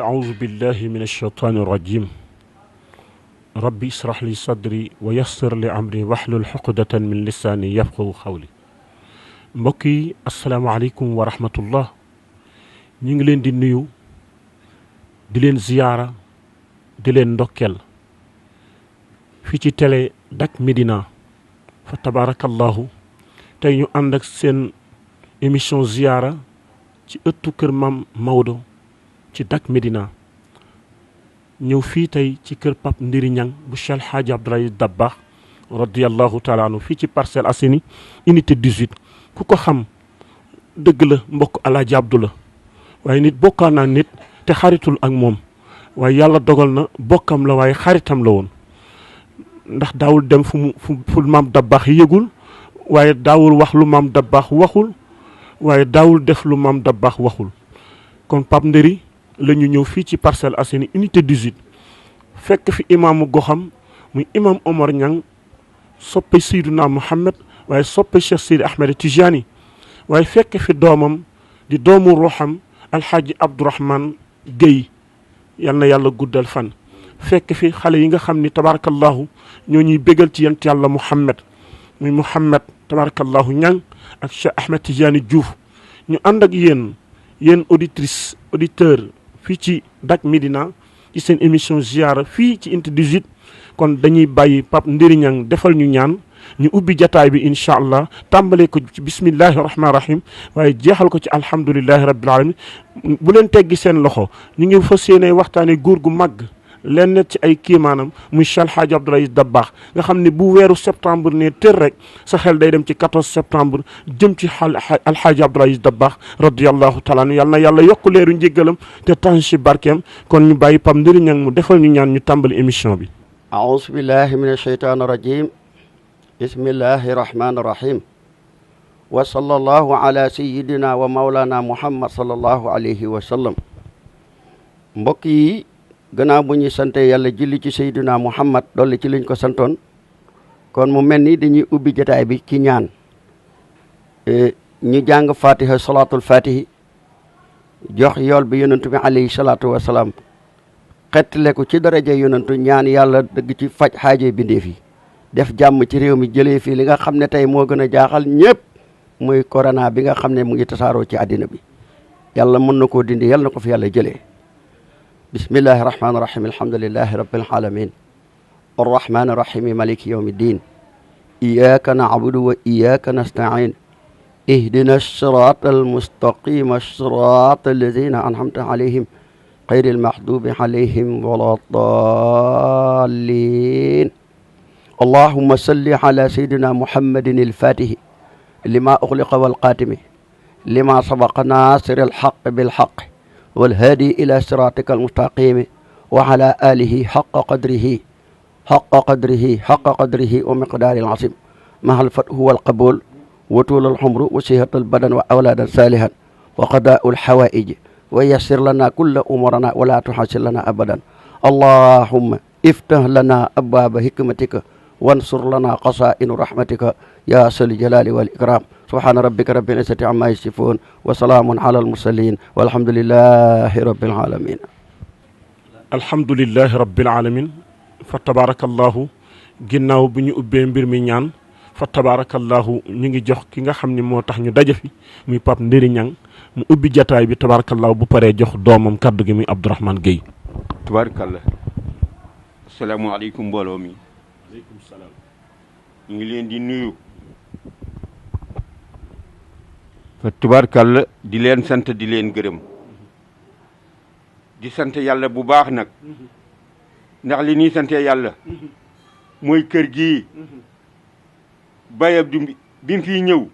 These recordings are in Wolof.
أعوذ بالله من الشيطان الرجيم ربي اشرح لي صدري ويسر لي أمري واحلل عقدة من لساني يفقهوا قولي mbokk yi asalaamaaleykum wa rahmatullah ñu ngi leen di nuyu di leen ziyaara di leen ndokkeel fii ci télé Dak Médina fa tabarakallahu tey ñu ànd ak seen émission ziyaara ci ëttu kër Maam Maodo ci Dak Médina ñëw fii tey ci kër Pape Ndiri Niang bu Cheikh Hadji Abdoul Aziz Dabakh radiyallahu taala anhu fii ci Parcelles Assainies unité 18 ku ko xam dëgg la mbokk Alaaji Abdu la waaye nit bokkaa naa nit te xaritul ak moom waaye yàlla dogal na bokkam la waaye xaritam la woon ndax daawul dem fu Maam Dabakh yëgul waaye daawul wax lu Maam Dabakh waxul waaye daawul def lu Maam Dabakh waxul kon Pape Ndiri la ñu ñëw fii ci Parcelles Assainies unité 18 fekk fi imaamu goxam muy imam Omar Niang soppe Seydina Muhammad waaye soppe Cheikh Seydi Ahmed Tijani waaye fekk fi doomam di doomu ruuxam alxaaji Abdourahmane Guèye yal na yàlla guddal fan fekk fi xale yi nga xam ni tabarakallahu ñoo ñuy bégal ci yent yàlla Muhammad muy Muhammad tabarakallahu Niang ak Cheikh Ahmed Tijani Diouf ñu ànd ak yéen auditrice auditeur fii ci Dak Médina ci seen émission ziyaara fii ci unité 18 kon dañuy bàyyi Pape Ndiri Niang defal ñu ñaan ñu ubbi jataay bi incha allah tàmbalee ko ci bismillahi rahmaani rahim waaye jeexal ko ci alhamdulillahi rabbil alamin bu leen teggi seen loxo ñu ngi fas yéene waxtaane góor gu màgg leen ci ay kiimaanam muy Cheikh Hadji Abdoul Aziz Dabakh nga xam ne bu weeru septembre ne tër rek sa xel day dem ci 14 septembre jëm ci alxaaji Abdoul Aziz Dabakh radiyallahu taala anhu yàlla na yàlla yokk leeru njéggalam te tanci barkeem kon ñu bàyyi Pape Ndiri Niang mu defal ñu ñaan ñu tàmbali émission bi aousu billahi min asheytaan rajim bismillahi rahmani rahim wa sallallahu ala sayidina wa maulana muhammad sallallahu alayhi wa sallam mbokk yi gannaaw bu ñuy sante yàlla julli ci sayduna muhammad dolli ci liñ ko santoon kon mu mel ni dañuy ubbi jotaay bi ci ñaan ñu jàng fatiha salatul fatihi jox yool bi yonentu bi alayhi salatu wasalaam xettale ko ci daraja yonentu ñaan yàlla dëgg ci faj xaaje bindeef yi def jàmm ci réew mi jëlee fii li nga xam ne tey moo gën a jaaxal ñëpp muy corona bi nga xam ne mu ngi tasaaroo ci àddina bi yàlla mën na koo dindi yàlla na ko fi yàlla jëlee bismillahi rahmaani rahim alhamdulillahi rabbil alamin arrahmani rahimi maliki yawmi ddin iyyaka na'budu wa iyyaka nasta'in ihdina sirata almustaqima sirata alladhina an'amta alayhim غير المحضوب عليهم ولا الضالين اللهم صل على سيدنا محمد الفاتح لما أغلق والقاتم لما سبق ناصر الحق بالحق والهادي إلى صراطك المستقيم وعلى آله حق قدره ومقدار العظيم مع الفتح والقبول وطول العمر وصحة البدن وأولادا صالحا وقضاء الحوائج ويسر لنا كل أمورنا ولا تحسن لنا أبدا اللهم افتح لنا أبواب حكمتك وانصر لنا قصائن رحمتك يا ذا الجلال والإكرام سبحان ربك رب العزة عما يصفون وسلام على المرسلين والحمد لله رب العالمين الحمد لله رب العالمين فتبارك الله ginnaaw bi ñu ubbee mbir mi ñaan fa tabarakallahu ñu ngi jox ki nga xam ne moo tax ñu daje fi muy Pape Ndiri Niang mu ubbi jataay bi tabarakallahu bu paree jox doomam kaddu gi muy Abdourahmane Guèye tabarakallah asalaamaaleykum mbooloo mi aleykum salaam ñu ngi leen di nuyu fa tabarakallah di leen sant di leen gërëm di sant yàlla bu baax nag ndax li ñuy sante yàlla mooy kër gii bayab du bi mu fii ñëw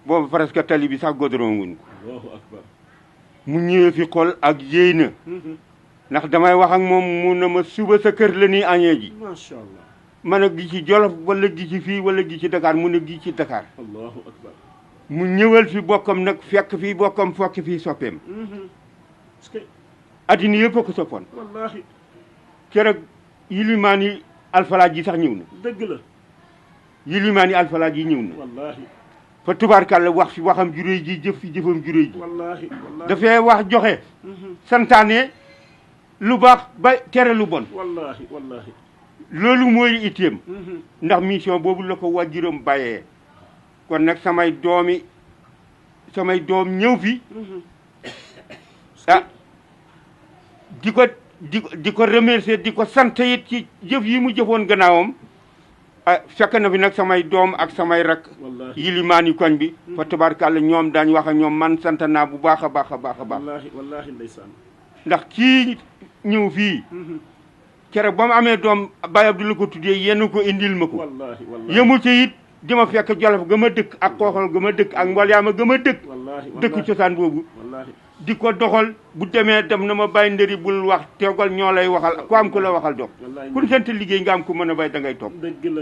boobu presque tali bi sax goudron wuñ ko Allahu akbar mu ñëwee fi xol ak yéy na ndax damay wax ak moom mu ne ma suba sa kër la ñuy añee ji macha allah man a gi ci Jolof wala gi ci fii wala gi ci Dakar mu ne gi ci Dakar Allahu akbar mu ñëwal fi bokkam nag fekk fii bokkam fokki fii soppeem parce que addina yëpp a ko soppoon wallahi keroog yilimaan yi alfalaaj yi sax ñëw na dëgg la yilimaan yi alfalaaj yi ñëw na wallahi fa tubaarkàlla wax fi waxam juréy ji jëf fi jëfam juréy ji wallahi dafay wax joxe santaane lu baax ba tere lu bon wallahi wallahi loolu mooy itteem ndax mission boobu la ko waajuram bàyyee kon nag samay doom ñëw fi ah di ko remercier di ko sant it ci jëf yi mu jëfoon gannaawam ah fekk na fi nag samay doom ak samay rak yilimaani koñ bi fa tabaarkalla ñoom daañ wax ak ñoom man sant naa bu baax a baax a baax a baax wallahi ndeysaan ndax kii ñëw fii keroog ba mu amee doom Baye Abdou la ko tuddee yenn ko indil ma ko yemul ci it di ma fekk Jolof ga ma dëkk ak Xooxal ga ma dëkk ak Mbolyaama ga ma dëkk cosaan boobu di ko doxal bu demee dem na ma bàyyi ndëri bul wax tegal ñoo lay waxal ku am ku la waxal dox kun sant liggéey nga am ku mën a bay da ngay toog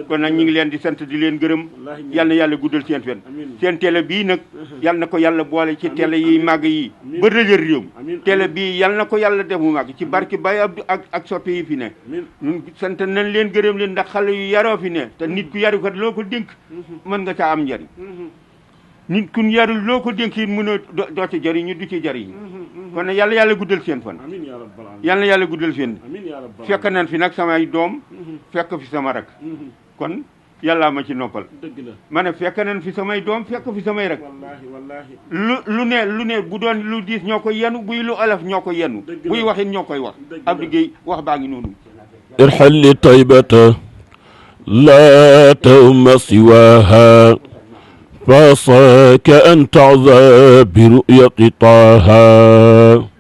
kon nag ñu ngi leen di sant di leen gërëm yal na yàlla guddal seen fen seen télé bii nag yal na ko yàlla boole ci télé yi màgg yi ba rëjër réew télé bii yal na ko yàlla def mu màgg ci barki Baye Abdou ak soppe yi fi ne ñun sant nañ leen gërëm leen ndax xale yu yaroo fi ne te nit ku yaru kat loo ko dénk mën nga caa am njariñ nit kun yarul loo ko dénk it mën a doo ci jariñ du ci jariñ kon nag yàlla guddal seen fan yàlla guddal seen fekk nañ fi nag samay doom fekk fi sama rak kon yàllaa ma ci noppal ma ne fekk nañ fi samay doom fekk fi samay rak lu ne bu doon lu diis ñoo ko yenu buy lu olof ñoo ko yenu buy waxit ñoo koy wax Abdou Gueye wax baa ngi noonu irxal li taybata laa tawma siwaha فعصاك أن تعظى برؤية طه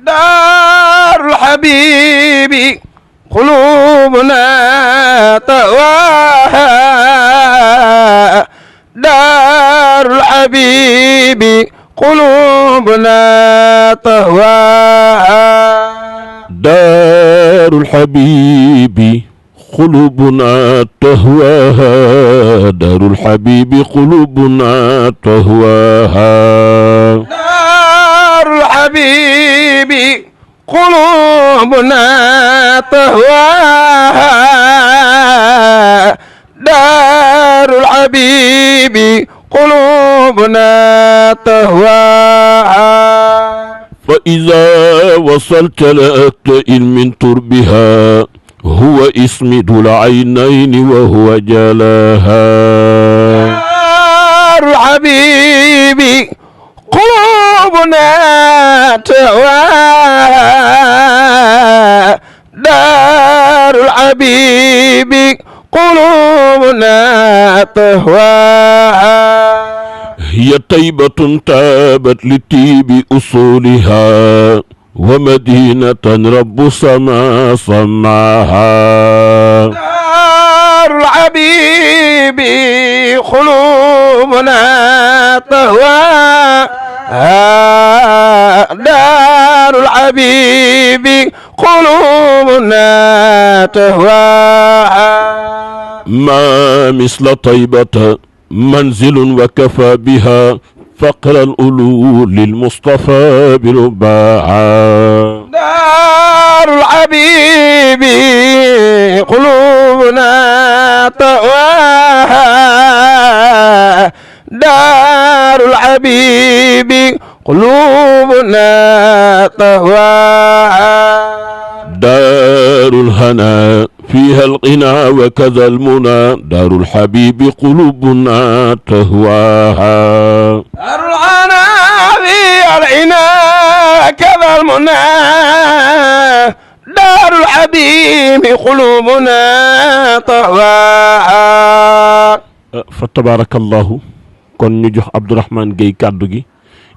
دار الحبيب قلوبنا تواها دار الحبيب قلوبنا تهواها دار الحبيب قلوبنا تهواها دار الحبيب قلوبنا تهواها دار الحبيب قلوبنا تهواها دار الحبيب قلوبنا تهواها فإذا وصلت لأكتئ من تربها هو اسمد العينين وهو جلاها دار الحبيب قلوبنا تهواها دار الحبيب قلوبنا تهواها هي طيبة تابت لطيب أصولها ومدينة رب سما صنعها دار الحبيب قلوبنا تهواها دار الحبيب قلوبنا تهواها ما مثل طيبة منزل وكفى بها فقر الألول للمصطفى برباعا دار الحبيب قلوبنا تهواها دار الحبيب قلوبنا تهواها دار الهنا فيها الغنى وكذا المنى دار الحبيب قلوبنا تهواها دار الهنا فيها الغنى كذا المنى دار الحبيب قلوبنا تهواها fa tabarakallahu kon ñu jox Abdourahmane Gueye kàddu gi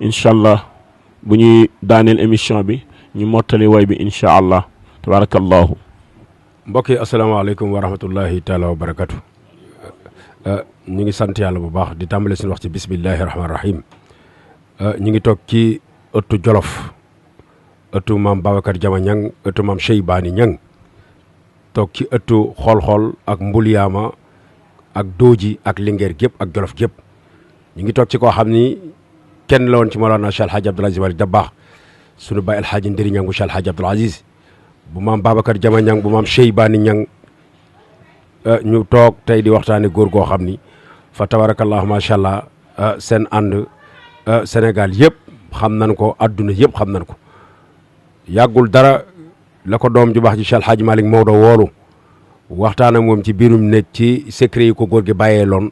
incha allah bu ñuy daaneel émission bi ñu mottali way bi incha allah tabarakallahu mbokk yi asalaamaaleykum wa rahmatullahi taala wa barakatu ñu ngi sant yàlla bu baax di tàmbale suñu wax ci bismillahi rahmaani rahim ñu ngi toog ci ëttu Jolof ëttu maam Babacar Jama Ñang ëttu maam Cheybani Ñang toog ci ëttu xool-xool ak Mbulyaama ak Dooji ak Linguère gépp ak Jolof gépp ñu ngi toog ci koo xam ni kenn la woon ci Mawlana Cheikh El Hadj Abdoul Aziz Malick Dabakh suñu baay El Hadj Ndëri Ñang bu Cheikh El Hadj Abdoul Aziz bu maam Babacar Jama Ñang bu maam Cheybani Ñang ñu toog tey di waxtaane góor goo xam ni fa tabarakallah macha allah seen ànd Sénégal yëpp xam nañ ko adduna yëpp xam nañ ko yàggul dara la ko doom ju baax ji Cheikh Hadji Malick Maodo woolu waxtaan ak moom ci biirum nekk ci secret yi ko góor gi bàyyee loon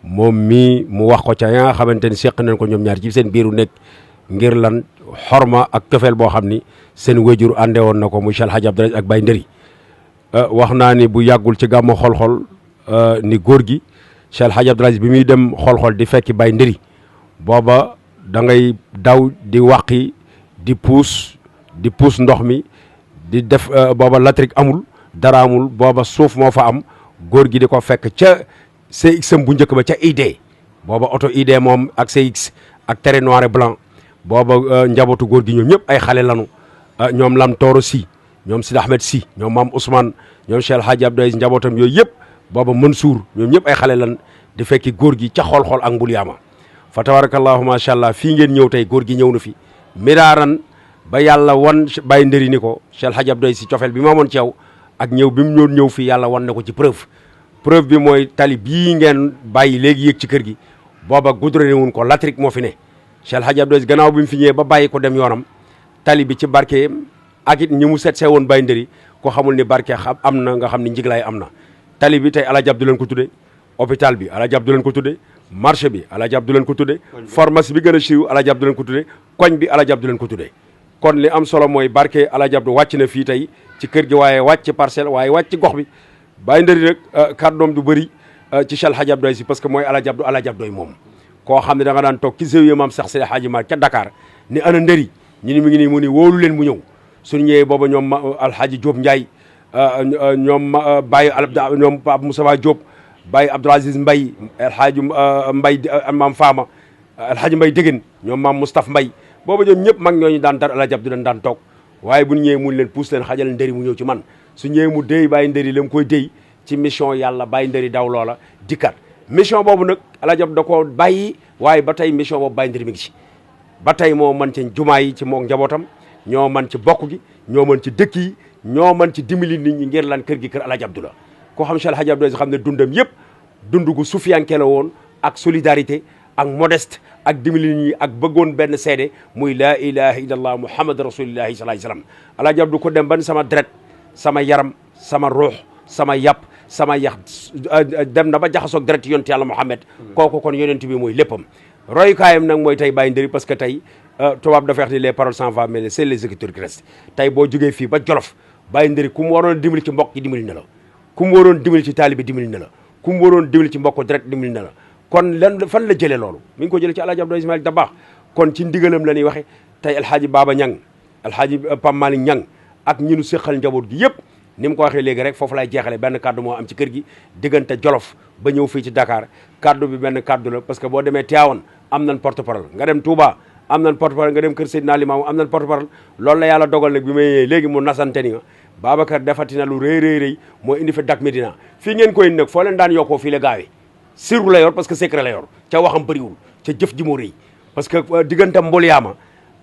moom mii mu wax ko ca ya nga xamante ni seq nañ ko ñoom ñaar ci seen biiru nekk ngir lan xorma ak cofeel boo xam ni seen wéjur ànde woon na ko muy Cheikh Hadji Abdoul Aziz ak Baye Ndëri wax naa ni bu yàggul ci gàmmu xol-xol ni góor gi Cheikh Hadji Abdoul Aziz bi muy dem xol-xol di fekki Baye Ndëri booba da ngay daw di wàqi di puus ndox mi di def booba latrik amul dara amul booba suuf moo fa am góor gi di ko fekk ca CX bu njëkk ba ca ID booba oto ID moom ak CX ak terre noir et blanc booba njabootu góor gi ñoom ñëpp ay xale lanu ñoom Lam Tooro si ñoom Sidi Ahmed si ñoom Maam Ousmane ñoom Cheikh Hadji Abdoul Aziz njabootam yooyu yëpp booba Mansour ñoom ñëpp ay xale lan di fekki góor gi ca xool-xool ak Mbulyaama fa tabarakallahu macha allah fii ngeen ñëw tey góor gi ñëw na fi miraaran ba yàlla wan Baye Ndëri ni ko Cheikh Hadji Abdoul Aziz si cofeel bi ma amoon ci yow ak ñëw bi mu ñëw fii yàlla wan na ko ci preuve bi mooy tali bii ngeen bàyyi léegi yéeg ci kër gi booba goudronné wuñ ko latrik moo fi ne Cheikh Hadji Abdoul Aziz gannaaw bi mu fi ñëwee ba bàyyi ko dem yoonam tali bi ci barke ak it ñi mu seet see woon Baye Ndëri ko xamul ni barke am na nga xam ni njiglaay am na tali bi tey Alaaji Abdu leen ko tudde hôpital bi Alaaji Abdu leen ko tudde marché bi Alaaji Abdu leen ko tudde pharmacie bi gën a siiw Alaaji Abdu leen ko tudde koñ bi Alaaji Abdu leen ko tudde kon li am solo mooy barke Alaaji Abdu wàcc na fii tey ci kër gi waaye wàcc ci parcelle waaye wàcc ci gox bi Baye Ndëri nag kàddoom du bëri ci Cheikh Hadji Abdoul Aziz parce que mooy Alaaji Abdu moom koo xam ne da nga daan toog ci zawiya maam Cheikh Seydi Hadji Malick ca Dakar ni ana Ndëri ñu ni mi ngi nii mu ni wóolu leen mu ñëw suñu ñëwee booba ñoom Alhaji Diop Ndiaye ñoom Baye ñoom Pape Moussa Diop Baye Abdoul Aziz Mbaye Alhaji Mbaye maam Fama Alhaji Mbaye Dégén ñoom maam Moustapha Mbaye booba ñoom ñëpp mag ñooñu daan dar Alaaji Abdu leen daan toog waaye bu ñu ñëwee mun leen puus leen xajal Ndëri mu ñëw ci man su ñëwee mu déy Baye Ndëri la mu koy déy ci mission yàlla Baye Ndëri daw loola dikkat mission boobu nag Alaaji Abdu da koo bàyyi waaye ba tey mission boobu Baye Ndëri mi ngi ci ba tey moo mën ci jumaa yi ci mook njabootam ñoo mën ci bokk gi ñoo mën ci dëkk yi ñoo mën ci dimbali nit ñi ngir lan kër gi kër Alaaji Abdu la koo xam Cheikh Hadji Abdoul Aziz xam ne dundam yëpp dund gu sufiyanke la woon ak solidarité ak modeste ak dimbali nit ñi ak bëggoon benn seede muy laa ilaha illallah muhammad rasulillahi sallallahu alayhi wasallam Alaaji Abdu ko dem ban sama deret sama yaram sama ruux sama yàpp sama yax dem na ba jaxasoog deret yonent yàlla Muhammad kooku kon yonent bi mooy léppam royukaayam nag mooy tey Baye Ndëri parce que tey tubaab dafa wax ni les paroles s'en vont mais c'est les écritures qui restent tey boo jógee fii ba Jolof Baye Ndëri ku mu waroon dimbali ci mbokk yi dimbali na la ku mu waroon dimbali ci taalibi dimbali na la ku mu waroon dimbali ci mbokk deret dimbali na la kon lan fan la jëlee loolu mi ngi ko jëlee ci Alaaji Abdoul Aziz Malick Dabakh kon ci ndigalam la ñuy waxe tey Alhaaji Baba Ñang Alhaaji Pam Malick Ñang ak ñi nu séqal njaboot gi yëpp ni mu ko waxee léegi rek foofu lay jeexale benn kaddu moo am ci kër gi diggante Jolof ba ñëw fii ci Dakar kaddu bi benn kaddu la parce que boo demee Tivaouane am nañ porte parole nga dem Touba am nañ porte parole nga dem kër Seydina Limaamu am nañ porte parole loolu la yàlla dogal nag bi may léegi mu nasante ni nga Babacar defati na lu rëy moo indi fi Dak Médina fii ngeen koy indi nag foo leen daan yokkoo fii la gaawee sirru la yor parce que secret la yor ca waxam bëriwul ca jëf ji moo rëy parce que diggante Mbulyaama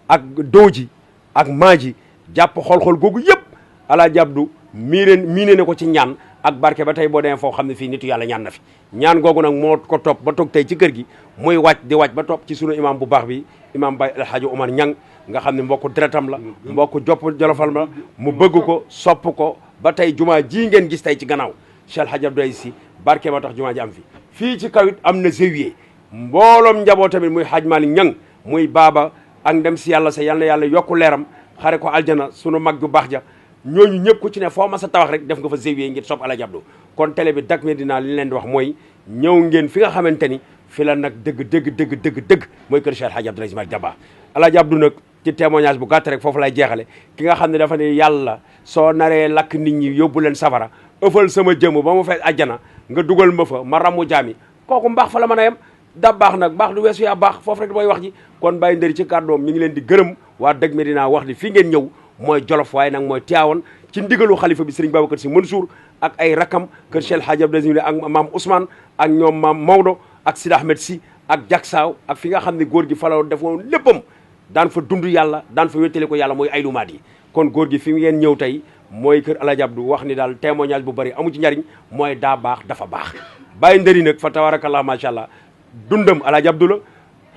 ak Dooji ak Maaji jàpp xool-xool googu yëpp Alaaji Abdu miine ne ko ci ñaan ak barke ba tey boo demee foo xam ne fii nitu yàlla ñaan na fi ñaan googu nag moo ko topp ba toog tey ci kër gi muy wàcc di wàcc ba topp ci sunu imam bu baax bi imam Baye El Hadji Omar Ñang nga xam ne mbokku deretam la mbokku jopp jolofal la mu bëgg ko sopp ko ba tey jumaa ji ngeen gis tey ci gannaaw Cheikh El Hadji Abdoul Aziz Sy barke ba tax jumaa ji am fi fii ci kawit am na zawiya mbooloom njaboo tamit muy Hadj Malick Ñang muy baaba ak ndem si yàlla sa yal na yàlla yokku leeram xare ko aljana sunu mag ju baax ja ñooñu ñëpp ku ci ne foo ma sa tawax rek def nga fa zawiya ngir sopp Alaaji Abdu kon télé bi Dak Médina li leen di wax mooy ñëw ngeen fi nga xamante ni fi la nag dëgg mooy kër Cheikh El Hadji Abdoul Aziz Malick Dabakh Alaaji Abdu nag ci témoignage bu gàtt rek foofu lay jeexale ki nga xam ne dafa ne yàlla soo naree lakk nit ñi yóbbu leen safara ëffal sama jëmm ba mu fees ajjana nga dugal ma fa ma ramu jaami kooku mbaax fa la mën a yem da baax nag baax du weesu yaa baax foofu rek mooy wax ji kon Baye Ndëri ci kàddoom ñu ngi leen di gërëm waa Dak Médina wax ni fii ngeen ñëw mooy Jolof waaye nag mooy Tivaouane ci ndigalu xalifa bi Serigne Babacar Sy Mansour ak ay rakam kër Cheikh El Hadji Abdoul Aziz ak maam Ousmane ak ñoom maam Maodo ak Sidi Ahmed Sy ak Jaksaaw ak fi nga xam ne góor gi falaw defoon léppam daan fa dund yàlla daan fa wéttale ko yàlla mooy ay lumaat yi kon góor gi fi ngeen ñëw tey mooy kër Alaaji Abdu wax ni daal témoignage bu bari amu ci njariñ mooy daa baax dafa baax Baye Ndëri nag fa tabarakallah macha allah dundam Alaaji Abdu la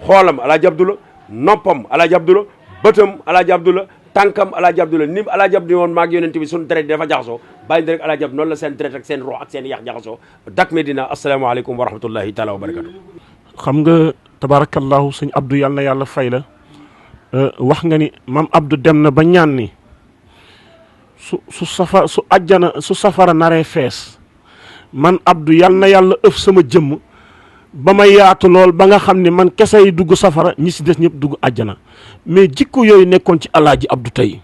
xoolam Alaaji Abdu la noppam Alaaji Abdu la bëtam Alaaji Abdu la tànkam Alaaji Abdu la ni Alaaji Abdu woon maag yonent bi suñu deret dafa jaxasoo bàyyi rek Alaaji Abdu noonu la seen deret ak seen ruux ak seen yax jaxasoo Dak Médina asalaamaaleykum wa rahmatullahi taala wa barakatu. xam nga tabarakallahu sëñ Abdou yàlla na yàlla fay la wax nga ni maam Abdou dem na ba ñaan ni su safara naree fees man Abdou yàlla na yàlla ëf sama jëmm ba ma yaatu lool ba nga xam ne man kese yi dugg safara ñi si des ñëpp dugg àjjana mais jikko yooyu nekkoon ci Alaaji Abdou tey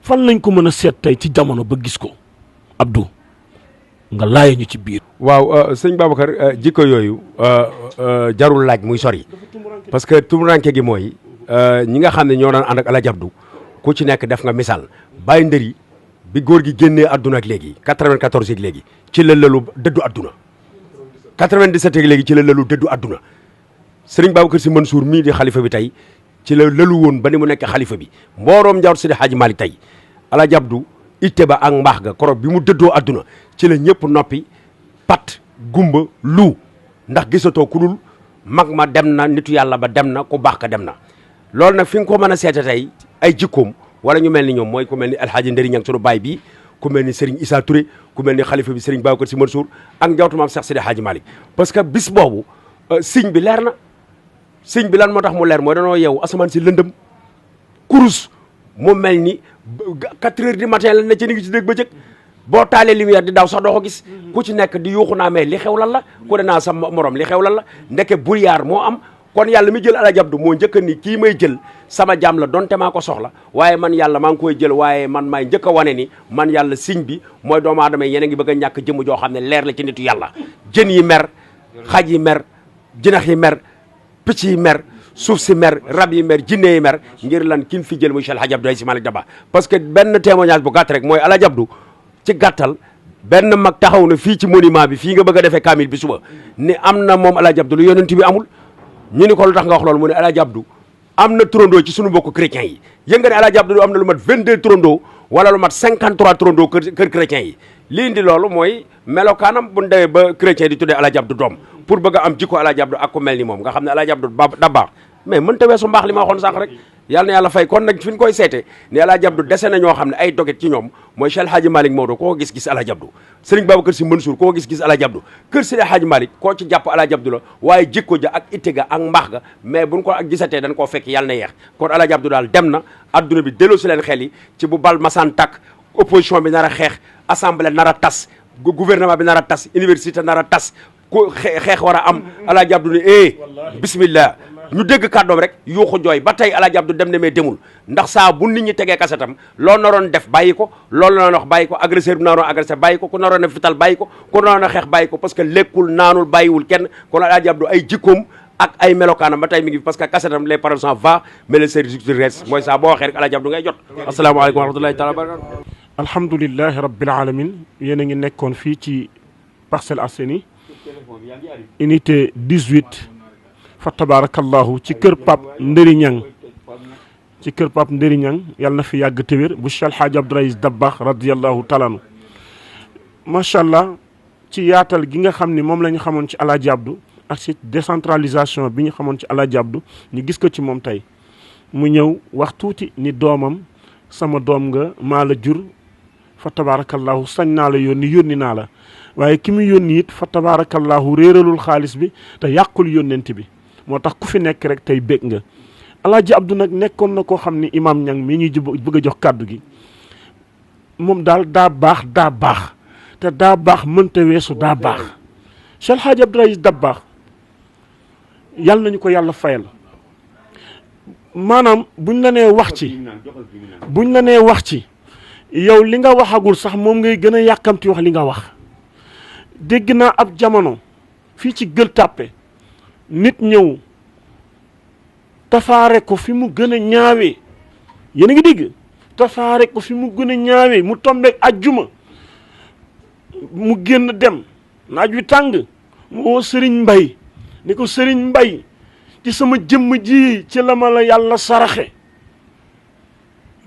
fan lañ ko mën a seet tey ci jamono ba gis ko Abdou nga laaye ñu ci biir. waaw sëñ Babacar jikko yooyu jarul laaj muy sori parce que tumuranke gi mooy ñi nga xam ne ñoo daan ànd ak Alaaji Abdou ku ci nekk def nga misaal bàyyi ndëri bi góor gi génnee adduna ak léegi 94 ak léegi ci la lalu dëddu adduna 97 ak léegi ci la lalu dëddu adduna sëriñ Babacar Sy Mansour mii di xalifa bi tey ci la lalu woon ba ni mu nekk xalifa bi mbooroom njawt Seydi Hadji Malick tey Alaaji Abdou itte ba ak mbaax ga korog bi mu dëddoo adduna ci la ñëpp noppi pat gumba lu ndax gisatoo ku dul mag ma dem na nitu yàlla ba dem na ku baax ka dem na loolu nag fi nga ko mën a seete tey ay jikkoom wala ñu mel ni ñoom mooy ku mel ni alhaaji Ndëri Ñang sunu baay bi ku mel ni Serigne Issa Touré ku mel ni xalifa bi Serigne Babacar Sy Mansour ak njawtu maam Cheikh Seydi Hadji Malick parce que bis boobu signe bi leer na signe bi lan moo tax mu leer mooy danoo yeewu asamaan si lëndëm kurus mu mel ni 4 heures du matin la ne ci ni ngi ci dégg ba jëkk boo taalee lumière di daw sax doo ko gis ku ci nekk di yuuxu naa mais li xew lan la ku ne naa sa morom li xew lan la ndeke brouillard moo am kon yàlla mi jël Alaaji Abdou moo njëkk ni kii may jël sama jaam la donte maa ko soxla waaye man yàlla maa ngi koy jël waaye man maay njëkk a wane ni man yàlla signe bi mooy doomu aadama yi yéen a ngi bëgg a ñàkk jëmm joo xam ne leer la ci nitu yàlla jën yi mer xaj yi mer jinax yi mer picc yi mer suuf si mer rab yi mer jinne yi mer ngir lan kin fi jël muy Cheikh Alaaji Abdou Aziz Malick Dabakh parce que benn témoignage bu gàtt rek mooy Alaaji Abdou ci gàttal benn mag taxaw na fii ci monument bi fii nga bëgg a defee kaamil bi suba ni am na moom Alaaji Abdou lu yonent bi amul ñu ni ko lu tax nga wax loolu mu ne Alaaji Abdou am na turandoo ci sunu mbokku chrétiens yi yëg nga ne Alaaji Abdou am na lu mat 22 turandoo wala lu mat 53 turandoo kër chrétiens yi lii indi loolu mooy melokaanam bu ñu demee ba chrétien di tuddee Alaaji Abdou doom pour bëgg a am jikko Alaaji Abdou ak ku mel ni moom nga xam ne Alaaji Abdou Dabakh mais mënta weesu mbaax li ma waxoon sànq rek yàlla na yàlla fay kon nag fi ñu koy seete ni Alaaji Abdou dese na ñoo xam ne ay doget ci ñoom mooy Cheikh Hadji Malick Maodo koo ko gis-gis Alaaji Abdou Serigne Babacar Sy Mansour koo ko gis-gis Alaaji Abdou kër Seydi Hadji Malick koo ci jàpp Alaaji Abdou la waaye jikko ja ak itte ga ak mbaax ga mais buñ ko ak gisatee dañ koo fekk yàlla na yeex kon Alaaji Abdou daal dem na adduna bi delloo si leen xel yi ci bu bal masaan takk opposition bi nar a xeex assemblée nar a tas gouvernement bi nar a tas université nar a tas ku xeex war a am Alaaji Abdou ne bismillah ñu dégg kàddoom rek yuuxu jooy ba tey Alaaji Abdou dem ne mais demul ndax saa bu nit ñi tegee kasetam loolu naroon def bàyyi ko loolu naroon wax bàyyi ko agresseur bi naroon agressé bàyyi ko ku naroon a fital bàyyi ko ku naroon a xeex bàyyi ko parce que lekkul naanul bàyyiwul kenn kon Alaaji Abdou ay jikkoom ak ay melokaanam ba tey mi ngi parce que kasetam les paroles sont vagues mais le service reste mooy saa boo waxee rek Alaaji Abdou ngay jot asalaamaaleykum wa rahmatullahi taala wa barakatu alhamdulilahi rabbil alamin yéen a ngi nekkoon fii ci Parcelles Assainies unité 18 fa tabarakallahu ci kër Pape Ndëri Ñang ci kër Pape Ndëri Ñang yàlla na fi yàgg téwér bu Cheikh Hadji Abdou Aziz Dabakh radiyallahu taala anhu macha allah ci yaatal gi nga xam ni moom la ñu xamoon ci Alaaji Abdou ak ci décentralisation bi ñu xamoon ci Alaaji Abdou ñu gis ko ci moom tey mu ñëw wax tuuti ni doomam sama doom nga maa la jur fa tabarakallahu sañ naa la yónni naa la waaye ki mu yónni it fa tabarakallahu réeralul xaalis bi te yàqul yónnent bi moo tax ku fi nekk rek tey bég nga Alaaji Abdou nag nekkoon na koo xam ni imam Ñang mii ñuy bëgg a jox kàddu gi moom daal daa baax te daa baax mënta weesu daa baax Cheikh Hadji Abdou Aziz Dabakh yàlla nañu ko yàlla fayal maanaam buñ la nee wax ci yow li nga waxagul sax moom ngay gën a yàkkamti wax li nga wax dégg naa ab jamono fii ci Gueule Tapée nit ñëw tafaare ko fi mu gën a ñaawee yéen a ngi dégg tafaare ko fi mu gën a ñaawee mu tombeek ajjuma mu génn dem naaj wi tàng mu woo Sëriñ Mbay ni ko Sëriñ Mbay ci sama jëmm ji ci la ma la yàlla saraxe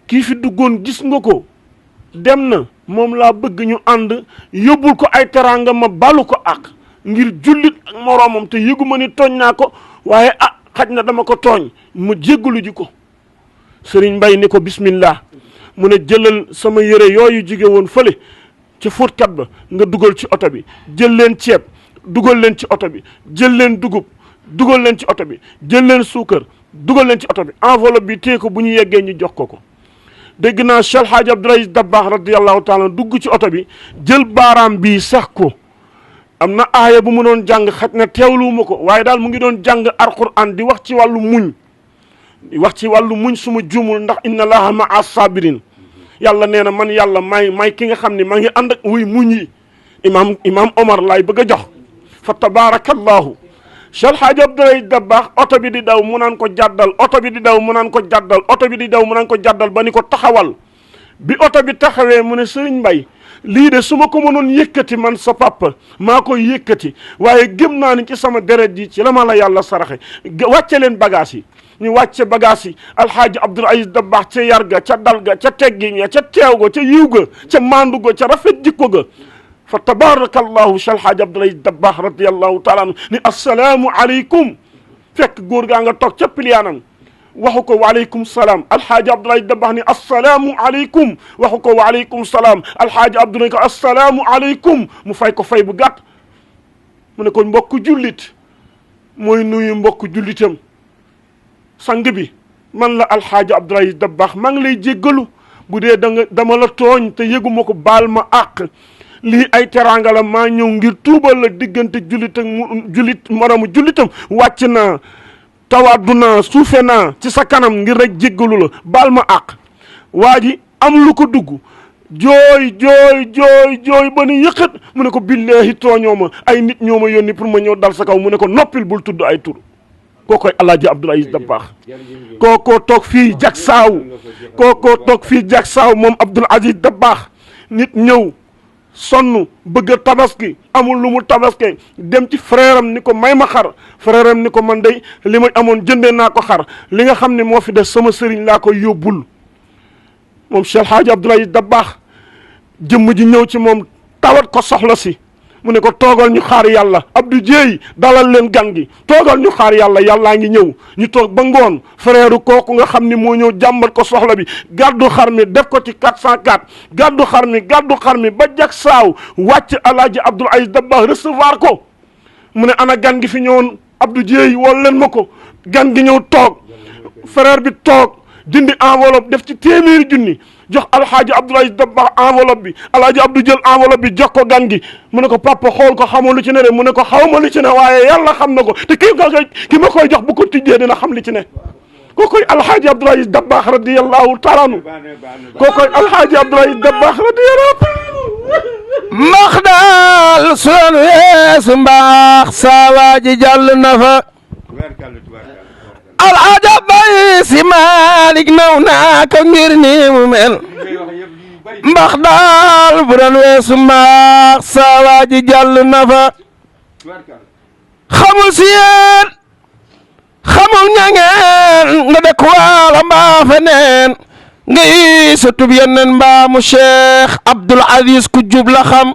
kii fi duggoon gis nga ko dem na moom laa bëgg ñu ànd yóbbul ko ay teraanga ma balu ko ak ngir jullit ak moroomam te yëgu ma ni tooñ naa ko waaye xaj na dama ko tooñ mu jéggalu ji ko sëriñ Mbay ni ko bismillah mu ne jëlal sama yére yooyu jóge woon fële ci fóotkat ba nga dugal ci oto bi jël leen ceeb dugal leen ci oto bi jël leen dugub dugal leen ci oto bi jël leen suukar dugal leen ci oto bi enveloppe bi téye ko bu ñu yeggee ñu jox ko dégg naa Cheikh Hadj Abdoul Aziz Dabakh radiyallahu taala dugg ci oto bi jël baaraam bii sax ko am na aaya bu mu doon jàng xaj na teewluwuma ko waaye daal mu ngi doon jàng alquran di wax ci wàllu muñ di wax ci wàllu muñ suma juumul ndax inna allaha maa sabirin yàlla nee na man yàlla may ki nga xam ne maa ngi ànd ak wuy muñ yi imam Omar laay bëgg a jox fa tabarakallahu Cheikh Hadj Abdoul Aziz Dabakh oto bi di daw mu naan ko jàddal oto bi di daw mu naan ko jàddal oto bi di daw mu naan ko jàddal ba ni ko taxawal bi oto bi taxawee mu ne Sëriñ Mbay lii de su ma ko mënoon yëkkati man sa papa maa koy yëkkati waaye gëm naa ni ci sama deret ji ci la ma la yàlla saraxe wàcce leen bagage yi ñu wàcce bagage yi alhaaji Abdoul Aziz Dabakh ca yar ga ca dal ga ca teggin ya ca teew ga ca yiw ga ca maandu ga ca rafet jikko ga fa tabarakallahu Cheikh Hadj Abdoul Aziz Dabakh radiyallahu taala anhu ni assalaamu aleykum fekk góor gaa nga toog ca piliyaanam waxu ko waaleykum salaam alhaaji Abdoul Aziz Dabakh ni assalaamu aleykum waxu ko waaleykum salaam alhaaji Abdoul ko assalaamu aleykum mu fay ko fay bu gàtt mu ne ko mbokku jullit mooy nuyu mbokku jullitam sang bi man la alhaaji Abdoul Aziz Dabakh maa ngi lay jéggalu bu dee dama la tooñ te yëguma ko baal ma àq lii ay teraanga la maa ñëw ngir tuubal la diggante jullit ak jullit moromu jullitam wàcc naa tawaadu naa suufe naa ci sa kanam ngir rek jéggalu la baal ma àq waa ji am lu ko dugg jooy ba ni yëkkat mu ne ko billaahi tooñoo ma ay nit ñoo ma yónni pour ma ñëw dal sa kaw mu ne ko noppil bul tudd ay tur kookoy alaaji Abdoul Aziz Dabakh kookoo toog fii jak saaw moom Abdoul Aziz Dabakh nit ñëw sonn bëgg a tabaski amul lu mu tabaski dem ci frère am ni ko may ma xar frère am ni ko man day li ma amoon jëndee naa ko xar li nga xam ne moo fi def sama sëriñ laa koy yóbbul moom Cheikh Hadj Abdoul Aziz Dabakh jëmm ji ñëw ci moom tawat ko soxla si mu ne ko toogal ñu xaar yàlla Abdou Dieye dalal leen gan gi toogal ñu xaar yàlla yàllaa ngi ñëw ñu toog ba ngoon frère kooku nga xam ni moo ñëw jàmbat ko soxla bi gàddu xar mi def ko ci 404 gàddu xar mi ba jak saaw wàcc alaaji Abdoul Aziz Dabakh recevoir ko mu ne ana gan gi fi ñëwoon Abdou Dieye wol leen ma ko gan gi ñëw toog frère bi toog dindi enveloppe def ci téeméeri junni jox alhaaji Abdoul Aziz Dabakh enveloppe bi alhaaji Abdou jël enveloppe bi jox ko gan gi mu ne ko papa xool ko xamoo lu ci ne de mu ne ko xawma lu ci ne waaye yàlla xam na ko te ki ma koy jox bu ko tijjee dina xam li ci ne kookoy alhaaji Abdoul Aziz Dabakh radiyallahu taala anhu kookoy alhaaji Abdoul Aziz Dabakh radiyallahu max daal sun weesu mbaax saa waaji jàll na fa alxaaja bay si Malick naw naa ko ngir ni mu mel mbax daal bu doon weesu mbaax saa waaji jàll na fa xamul si yéen xamul ñangeen nga dëkk waala mbaa fa neen ngay sutub yeneen mbaa mu Cheikh Abdoul Aziz ku jub la xam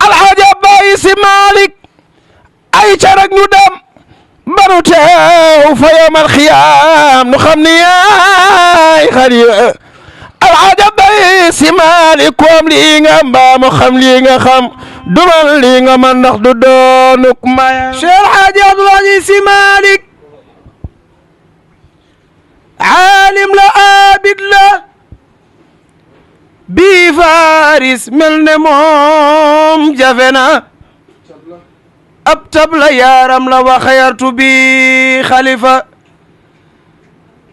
alxaaja bay si Malick ay carak ñu dem banu teew fa yawmal xiyaam nu xam ni yaay xari alxaaja bay si Malick koom lii nga mbaa mu xam lii nga xam dumal lii nga man ndax du doonuk maya Cheikh Hadji Abdoul Aziz si Malick aalim la abid la bi faris mel ne moom jafe na ab tabla yaaram la wa xayartu bi xalifa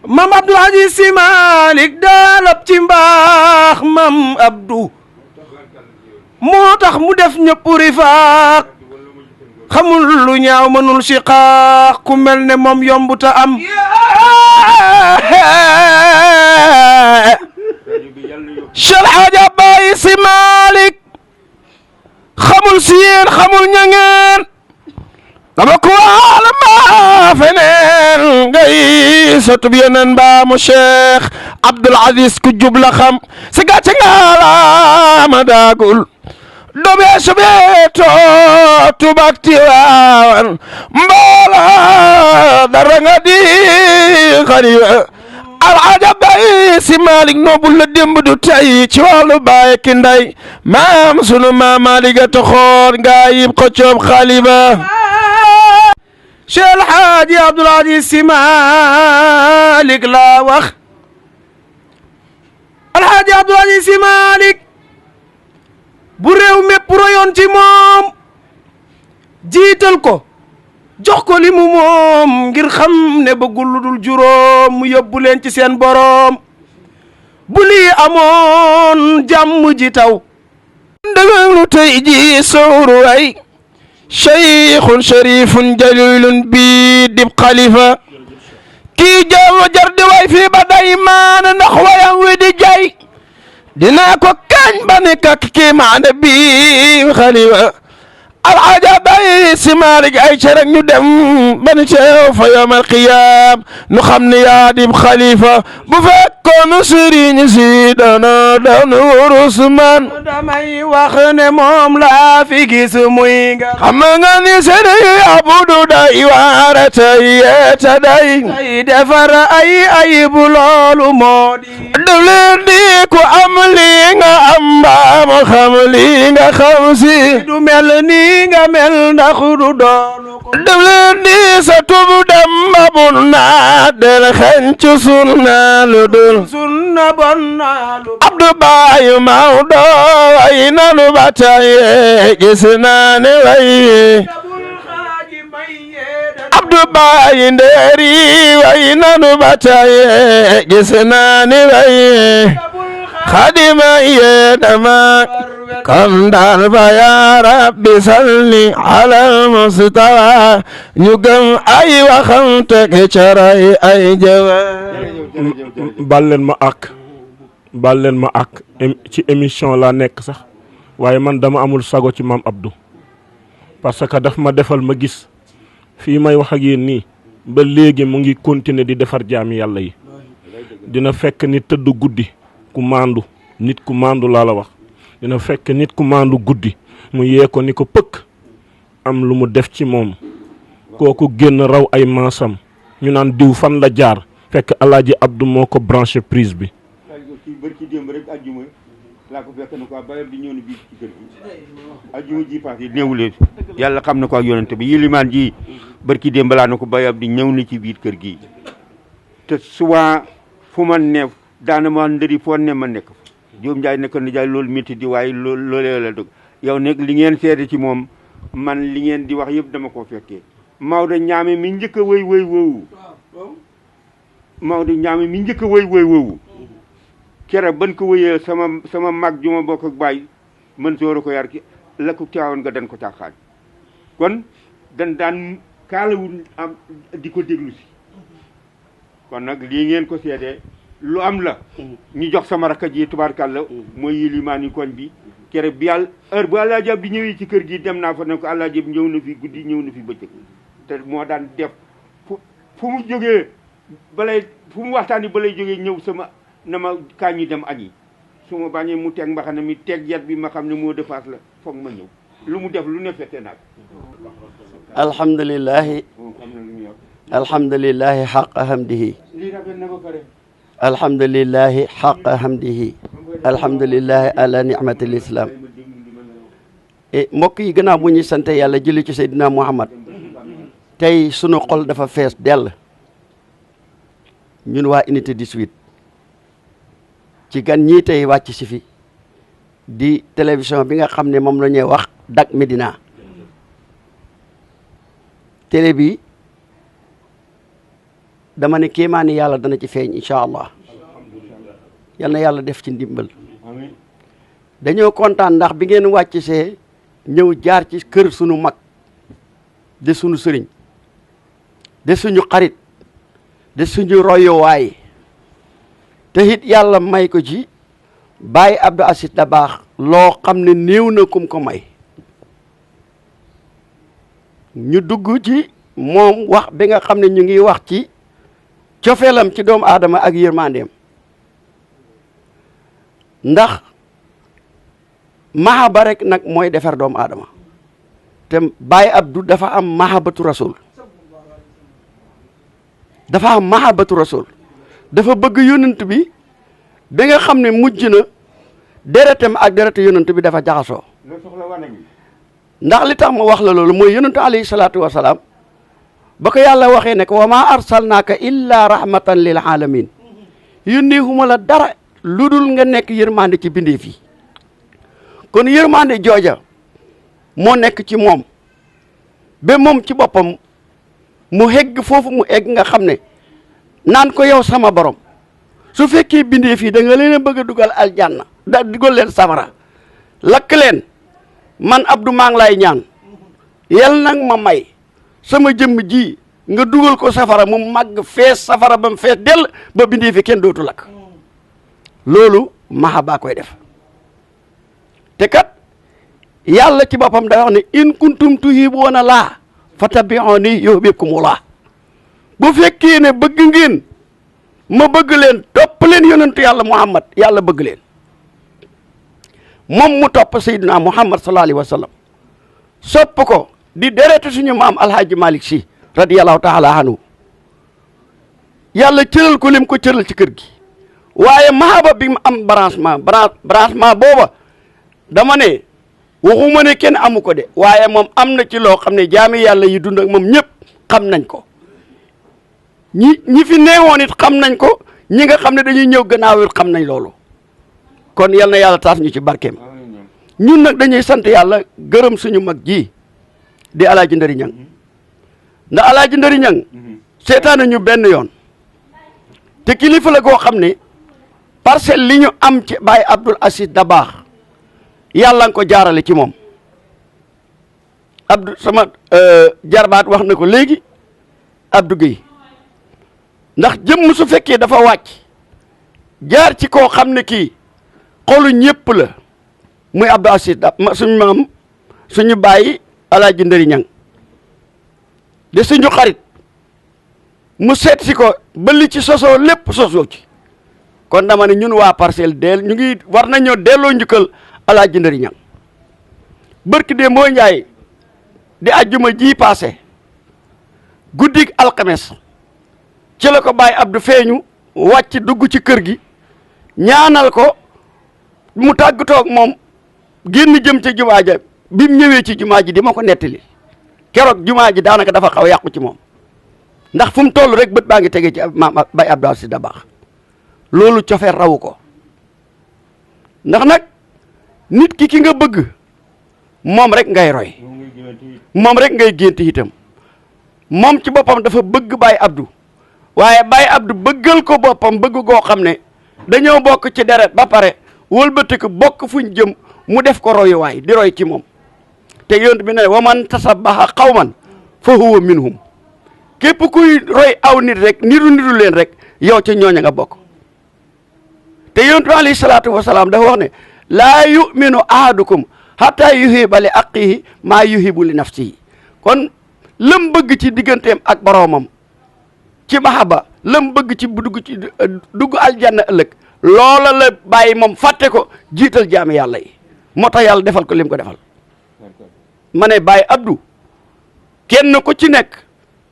mam Abdoul Aziz si Malick daalab ci mbaax mam Abdou moo tax mu def ñëpp rifaaq xamul lu ñaaw mënul shiqaaq ku mel ne moom yombuta am Cheikh Hadji Abdoul si Malick xamul si yéen xamul ñangeen dama ko waala maa feneen ngay sotub yeneen mbaa mu Cheikh Abdoul Aziz ku jub la xam si gàcce nga ma daagul dobe subeeto tubak tiwaawan mboola dara nga di xari alxaaja Baay Si Maalik noobul la démb du tey ci wàllu baay ki nday maam sunu maam Maalik a taxoon nga yib ko coob xaliba Cheikh Alxaaji Abdul Aziz Si Maalik laa wax alxaaji Abdul Aziz Si Maalik bu réew mépp royoon ci moom jiital ko jox ko li mu moom ngir xam ne bëggul lu dul juróom mu yóbbu leen ci seen boroom bu lii amoon jàmm ji taw ndëglu tey ji sowru ay cheikhun sharifun jalilun bi dib xalifa kii jaamu jar di way fii ba day maana ndax wayam wi di jay dinaa ko kañ ba ne kak kii maana bi xalifa alxaaja Baay Si Maalik ay cerek ñu dem ba ni teew fa yawmal qiyaam nu xam ne yaa dib xalifa bu fekkoon sëriñ si dana wurus man damay wax ne moom laa fi gis muy nga xam nga ni sëriñ Abdu day waare tey yeete day defar ay bu loolu moo di def leen di ku am li nga am mbaa mu xam li nga xam si du mel ni nga mel ndax du doonu ko def leen di sa tubu dem ba bun naa del xenc sunna lu dul sunna bon naa lu Abdu Baay Mawdo way nanu ba taye gis naa ne way Abdu Baay Ndeeri way nanu ba taye gis naa ne way xadima yedama kon daal ba yaa rabbi salli ala mustafa ñu gëm ay waxam teg caray ay jëwa baal leen ma ak ci émission laa nekk sax waaye man dama amul sago ci maam Abdou parce que daf ma defal ma gis fii may wax ak yéen nii ba léegi mu ngi continuer di defar jaami yàlla yi dina fekk nit tëdd guddi ku maandu nit ku maandu laa la wax dina fekk nit ku maandu guddi mu yee ko ni ko pëkk am lu mu def ci moom kooku génn raw ay maasam ñu naan diw fan la jaar fekk alaaji Abdou moo ko branché prise bi bërki démb rek ajjuma laa ko fekk na ko bayal di ñëw na bii ci kër gi ajjuma ji passé néewulee yàlla xam na ko ak yonente bi yilimaan ji bërki démb laa na ko bayal di ñëw na ci biir kër gi te souvent fu ma ne daana ma ndëri foo ne ma nekk Jóob Njaay nekk na jaay loolu métti di waaye loolee la dëgg yow nag li ngeen seede ci moom man li ngeen di wax yëpp dama ko fekkee Maodo ñaame mi njëkk a wëy woowu Maodo ñaame mi njëkk a wëy woowu kere ban ko wëyee sama mag ju ma bokk ak baay man soora ko yar ki la ko caawoon nga dan ko caaxaan kon dan daan kaalawul am di ko déglu si kon nag lii ngeen ko seedee lu am la ñu jox sama rakka ji tubaarkàlla mooy yilimaan yi koñ bi kere bi yàlla heure bu Alaaji Abdu ñëwee ci kër gi dem naa fa ne ko Alaaji Abdu ñëw na fi guddi ñëw na fi bëccëg te moo daan def fu mu jógee fu mu waxtaan yi balay jógee ñëw sama na ma kaa ñu dem añi su ma bañee mu teg mbaxana mi teg yat bi ma xam ne moo defaas la foog ma ñëw lu mu def lu ne fekkee naag alhamdulillahi xaqa hamdihi lii rafet na ba pare alhamdulillahi xaqa hamdihi alhamdulillahi ala nicmatil islam mbokk yi gannaaw bu ñuy sante yàlla julli ci Seydina Muhammad tey sunu xol dafa fees dell ñun waa unité 18 ci gan ñii tey wàcc si fi di télévision bi nga xam ne moom la ñuy wax Dak Médina télé bi dama ne kéemaani yàlla dana ci feeñ incha allah yal na yàlla def ci ndimbal dañoo kontaan ndax bi ngeen wàcc see ñëw jaar ci kër sunu mag de sunu sëriñ de suñu xarit de suñu royowaay te it yàlla may ko ci Baye Abdou Aziz Dabakh loo xam ne néew na kum ko may ñu dugg ci moom wax bi nga xam ne ñu ngi wax ci cofeelam ci doomu aadama ak yërmandeem ndax mahaba rek nag mooy defar doomu aadama te Baye Abdou dafa am mahabatu rasul dafa bëgg yonent bi ba nga xam ne mujj na deretam ak deretu yonent bi dafa jaxasoo ndax li tax ma wax la loolu mooy yonent alayhi salaatu wasalaam ba ko yàlla waxee ne ko wa maa arsalnaaka illa rahmatan lil alamin yónneehuma la dara lu dul nga nekk yërmande ci bindeef yi kon yërmande jooja moo nekk ci moom ba moom ci boppam mu hegg foofu mu egg nga xam ne naan ko yow sama borom su fekkee bindeef yi da nga leen a bëgg a dugal aljanna da dugal leen safara lakk leen man Abdou maa ngi lay ñaan yal nag ma may sama jëmm ji nga dugal ko safara mu màgg fees safara ba mu fees dell ba bindeef yi kenn dootu lakk loolu mahaba koy def te kat yàlla ci boppam day wax ne in kuntum tuhibbuuna laa fattabi'uuni yuhbibkumullah bu fekkee ne bëgg ngeen ma bëgg leen topp leen yonentu yàlla Muhammad yàlla bëgg leen moom mu topp Seydina Muhammad sallallahu alayhi wa sallam sopp ko di deretu suñu maam Alhaaji Malick Sy radiyallahu taala anhu yàlla cëral ko lim ko cëral ci kër gi waaye mahaba bi mu am branchement booba dama ne waxuma ne kenn amu ko de waaye moom am na ci loo xam ne jaami yàlla yi dund ak moom ñëpp xam nañ ko ñi fi neewoon it xam nañ ko ñi nga xam ne dañuy ñëw gannaaw it xam nañ loolu kon yal na yàlla taas ñu ci barkeem ñun nag dañuy sant yàlla gërëm suñu mag ji di Alaaji Ndari Ñang ndax Alaaji Ndari Ñang seetaana ñu benn yoon te kilifa la goo xam ne parcelle li ñu am ci Baye Abdoul Aziz Dabakh yàlla nga ko jaarale ci moom Abdou sama jarbaat wax na ko léegi Abdou Guèye ndax jëmm su fekkee dafa wàcc jaar ci koo xam ne kii xolu ñëpp la muy Abdou Aziz suñu maam suñu bàyyi Alaaji Ndari Ñang de suñu xarit mu seet si ko ba li ci sosoo lépp sosoo ci kon dama ne ñun waa parcelle ñu ngi war nañoo delloo njukkal Alaaji Ndari Ñang barki de moo njaay di ajjuma ji passé guddig alxames ci la ko Baye Abdou feeñu wàcc dugg ci kër gi ñaanal ko mu tàggatoo ak moom génn jëm ca jumaa ja bi mu ñëwee ci jumaa ji di ma ko nettali keroog jumaa ji daanaka dafa xaw yàqu ci moom ndax fu mu toll rek bët baa ngi tege ci maam Baye Abdou Aziz Dabakh loolu cofeer rawu ko ndax nag nit ki nga bëgg moom rek ngay roy moom rek ngay gént itam moom ci boppam dafa bëgg Baye Abdou waaye Baye Abdou bëggal ko boppam bëgg goo xam ne dañoo bokk ci deret ba pare wëlbatiku bokk fuñ jëm mu def ko royuwaay di roy ci moom te yonent bi ne wa man tasabbaha qawman fa huwa minhum képp kuy roy aw nit rek niru leen rek yow ca ñooña nga bokk te yonent bi alayhi salaatu wasalaam dafa wax ne laa yuminu ahadukum hatta yuhiba li aqihi maa yuhibu li nafsihi kon lam bëgg ci digganteem ak boroomam ci mahaba lam bëgg ci dugg aljanna ëllëg loola la bàyyi moom fàtte ko jiital jaami yàlla yi moo tax yàlla defal ko lim ko defal ma ne Baye Abdou kenn ku ci nekk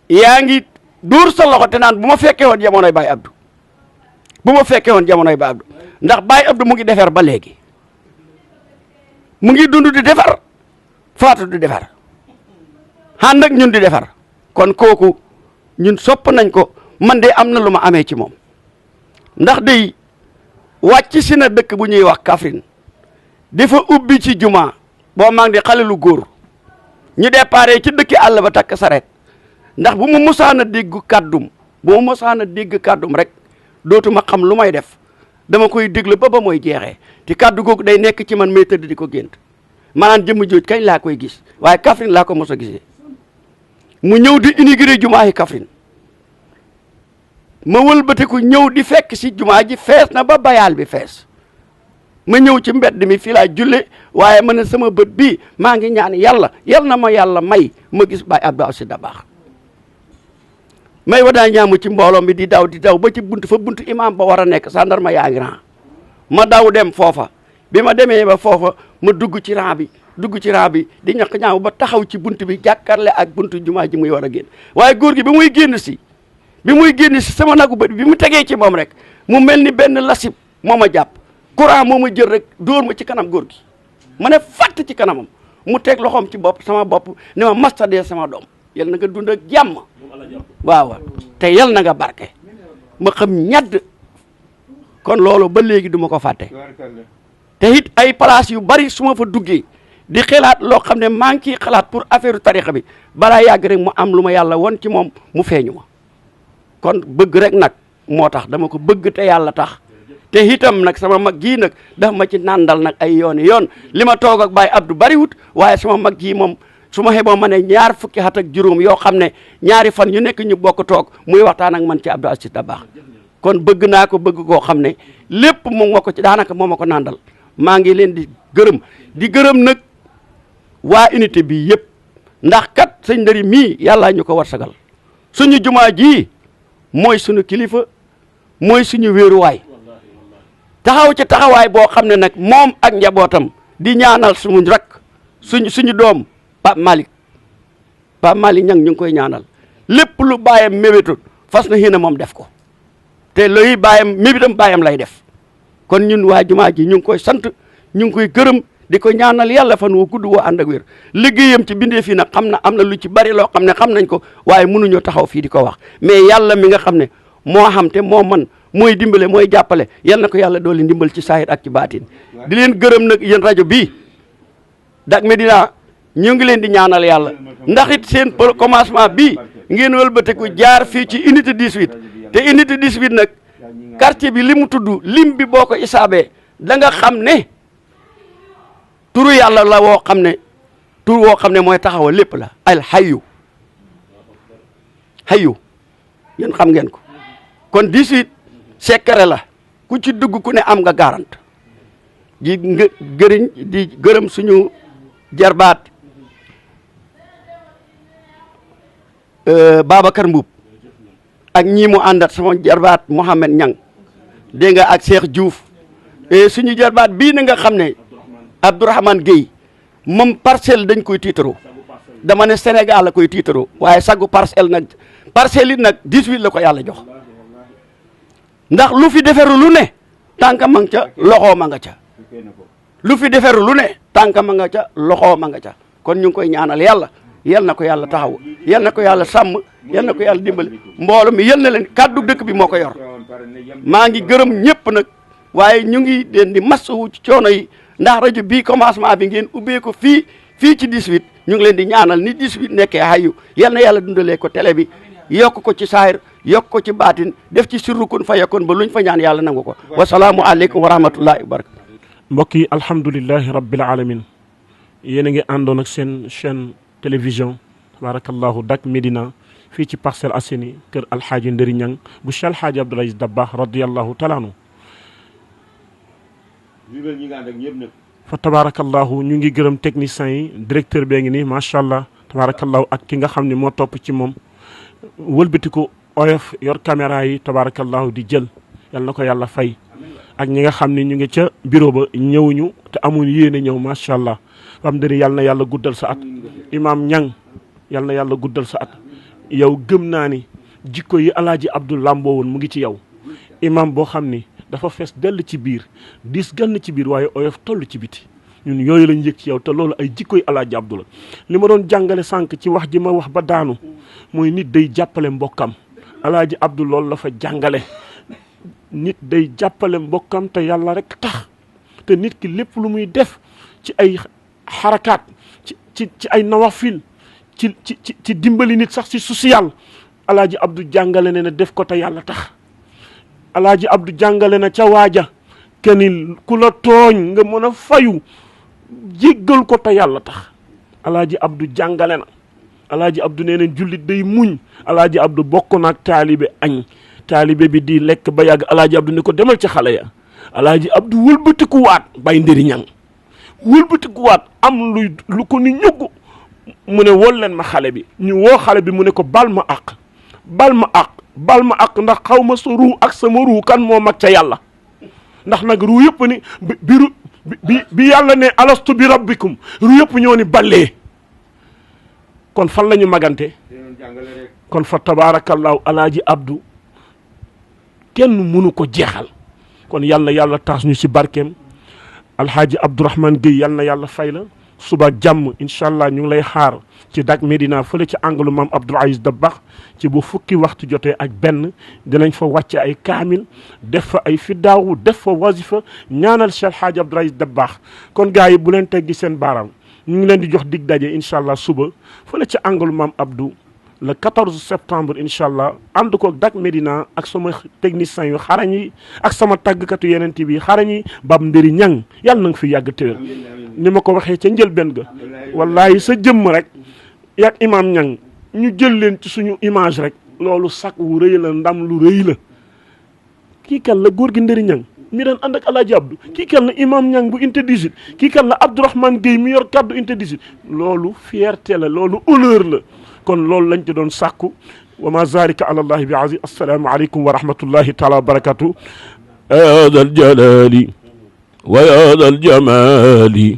yaa ngi dóor sa loxo te naan bu ma fekkee woon jamonoy Baye Abdou bu ma fekkee woon jamonoy Baye Abdou ndax Baye Abdou mu ngi defar ba léegi mu ngi dund di defar faatu di defar ànd ak ñun di defar kon kooku ñun sopp nañ ko man de am na lu ma amee ci moom ndax day wàcc si na dëkk bu ñuy wax Kaffrine dafa ubbi ci juma boo maa ngi di xale lu góor ñu déparé ci dëkki àll ba takk sareet ndax bu ma mosaan a dégg kàddum rek dootuma xam lu may def dama koy déglu ba mooy jeexee te kàddu googu day nekk ci man may tëdd di ko gént maanaam jëmm jooj kañ laa koy gis waaye Kaffrine laa ko mos a gisee mu ñëw di inauguré jumaa yi Kaffrine ma wëlbatiku ñëw di fekk si jumaa ji fees na ba bayaal bi fees ma ñëw ci mbedd mi fii laa julle waaye ma ne sama bët bii maa ngi ñaan yàlla yal na ma yàlla may ma gis Baye Abdou Aziz Dabakh may wadaa ñaamu ci mbooloo mi di daw ba ci buntu imam ba war a nekk gendarme yaa ngi ran ma daw dem foofa bi ma demee ba foofa ma dugg ci ran bi di ñaq ñaaw ba taxaw ci buntu bi jàkkaarle ak buntu jumaa ji muy war a génn waaye góor gi ba muy génn si bi muy génn si sama nagu bët bi mu tegee ci moom rek mu mel ni benn lasib moo ma jàpp courant moo ma jël rek dóor ma ci kanam góor gi ma ne fàtt ci kanamam mu teg loxoom ci bopp sama bopp ne ma mastadee sama doom yal na nga dund ak jàmm waaw te yal na nga barke ma xam ñadd kon loolu ba léegi du ma ko fàtte te it ay place yu bari su ma fa duggee di xalaat loo xam ne maa ngi ciy xalaat pour affaire tarixa bi balaa yàgg rek mu am lu ma yàlla won ci moom mu feeñu ma kon bëgg rek nag moo tax dama ko bëgg te yàlla tax te itam nag sama mag jii nag daf ma ci nàndal nag ay yoon li ma toog ak Baye Abdou bariwut waaye sama mag jii moom su ma xeboo ma ne ñaar fukki at ak juróom yoo xam ne ñaari fan yu nekk ñu bokk toog muy waxtaan ak man ci Abdou Aziz Dabakh kon bëgg naa ko bëgg koo xam ne lépp moom ma ko ci daanaka moo ma ko nàndal maa ngi leen di gërëm nag waa unité bi yëpp ndax kat sëñ Ndari mii yàllaa ñu ko war sagal suñu jumaa ji mooy suñu kilifa mooy suñu wéeruwaay taxaw ci taxawaay boo xam ne nag moom ak njabootam di ñaanal suñu rak suñu doom Pape Malick ñang ñu ngi koy ñaanal lépp lu bàyyam mébétu fas na xéena moom def ko te loolu bàyyam mébétam bàyyam lay def kon ñun waa jumaa ji ñu ngi koy sant ñu ngi koy gërëm di ko ñaanal yàlla fan woo gudd woo ànd ak wér liggéeyam ci bindee fii nag am na lu ci bari loo xam ne xam nañ ko waaye mënuñoo taxaw fii di ko wax mais yàlla mi nga xam ne moo xam te moo man mooy dimbale mooy jàppale yal na ko yàlla dooli ndimbal ci saahir ak ci baatin di leen gërëm nag yéen rajo bii Dak Médina ñu ngi leen di ñaanal yàlla ndax it seen commencement bii ngeen wëlbateku jaar fii ci unité 18 te unité 18 nag quartier bi li mu tudd lim bi boo ko isaabee da nga xam ne turu yàlla la woo xam ne mooy taxawal lépp la al hayyu yéen xam ngeen ko kon 18 secret la ku ci dugg ku ne am nga garante di gërëm suñu jarbaat Babacar Mbuub ak ñii mu àndat sama jarbaat Mohamed Ñang dégg nga ak Cheikh Diouf suñu jarbaat bii na nga xam ne Abdourahmane Gueye moom parcelle dañ koy tiitaroo dama ne Sénégal la koy tiitaroo waaye saggu parcelle it nag 18 la ko yàlla jox ndax lu fi deferu lu ne tànka ma nga ca loxoo ma nga ca lu fi deferu lu ne tànka ma nga ca loxoo ma nga ca kon ñu ngi koy ñaanal yàlla yal na ko yàlla taxaw yal na ko yàlla sàmm yal na ko yàlla dimbali mbooloo mi yal na leen kàddu dëkk bi moo ko yor maa ngi gërëm ñëpp nag waaye ñu ngi leen di masawu ci coono yi ndax rajo bii commencement bi ngeen ubbee ko fii ci 18 ñu ngi leen di ñaanal ni 18 nekkee hayu yal na yàlla dundalee ko télé bi yokk ko ci saahir yokk ko ci baatin def ci sirrukun fa yakun ba luñ fa ñaan yàlla nangu ko wasalaamu aleykum wa rahmatullahi wa barakatu mbokk yi alhamdulilahi rabbil alamin yéen a ngi àndoon ak seen chaîne télévision tabarakallahu Dak Médina fii ci Parcelles Assainies kër alxaaji Ndari Ñang bu Cheikh Alxaaji Abdou Aziz Dabakh radiallahu taala anhu fa tabarakallahu ñu ngi gërëm techniciens yi directeur bee ngi nii macha allah tabarakallahu ak ki nga xam ne moo topp ci moom wëlbati ko oyof yor caméra yi tabarakallahu di jël yal na ko yàlla fay ak ñi nga xam ne ñu ngi ca bureau ba ñëwuñu te amuñ yéene ñëw macha allah am dëri yal na yàlla guddal sa at imaam Ñang yal na yàlla guddal sa at yow gëm naa ni jikko yi alaaji Abdou lamboo woon mu ngi ci yow imaam boo xam ni dafa fees dell ci biir diis gann ci biir waaye oyof toll ci biti ñun yooyu lañ yëg ci yow te loolu ay jikko yi alaaji Abdou la li ma doon jàngale sànq ci wax ji ma wax ba daanu mooy nit day jàppale mbokkam alaaji Abdou loolu la fa jàngale nit day jàppale mbokkam te yàlla rek tax te nit ki lépp lu muy def ci ay xarakaat ci ay nawafil ci dimbali nit sax ci social alaaji Abdou jàngale ne na def ko te yàlla tax alaaji Abdou jàngale na ca waaja kenn ku la tooñ nga mën a fayu jéggal ko te yàlla tax alaaji Abdou jàngale na alaaji Abdou nee na jullit day muñ alaaji Abdou bokk naag taalibe añ taalibe bi di lekk ba yàgg alaaji Abdou ne ko demal ca xale ya alaaji Abdou wëlbatikuwaat Baye Ndari Ñang wëlbatikuwaat am lu ko ni ñugg mu ne wol leen ma xale bi ñu woo xale bi mu ne ko bal ma àq ndax xaw ma sa ruu ak sama ruu kan moo mag ca yàlla ndax nag ruu yëpp ni bi yàlla ne alastu bi rabbikum ruu yëpp ñoo ni ballee kon fan la ñu magante kon fa tabaarakallaahu alaaji Abdou kenn mënu ko jeexal kon yal na yàlla taas ñu ci barkeem alhaaji Abdourahmane Gueye yal na yàlla fay la suba jàmm incha allah ñu ngi lay xaar ci Dak Médina fële ci angle maam Abdoul Aziz Dabakh ci bu fukki waxtu jotee ak benn dinañ fa wàcce ay kaamil def fa ay fiddaawu def fa wasifa ñaanal Cheikh Hadj Abdoul Aziz Dabakh kon gars yi bu leen teggi seen baaraam ñu ngi leen di jox dig daje incha allah suba fële ci angle maam Abdou le 14 septembre incha allah ànd ko Dak Médina ak sama technicien yu xarañ yi ak sama tàggkatu yeneen bi xarañ yi Bab Ndëri Ñang yàlla na nga fi yàgg téwér ni ma ko waxee ca njëlbéen ga wallahi sa jëmm rek yak imam Ñang ñu jël leen ci suñu image rek loolu sak wu rëy la ndam lu rëy la kii kan la góor gi Ndëri Ñang mi daan ànd ak Alaaji Abdou kii kan la imam Ñang bu unité 18 kii kan la Abdourahmane Gueye mi yor kaddu unité 18 loolu fierté la loolu honneur la kon loolu lañ ci doon sàkku wa ma zalika ala allahi bi aziz assalaamu aleykum wa rahmatullahi taala wa barakatuh يا ذا الجلال ويا ذا الجمال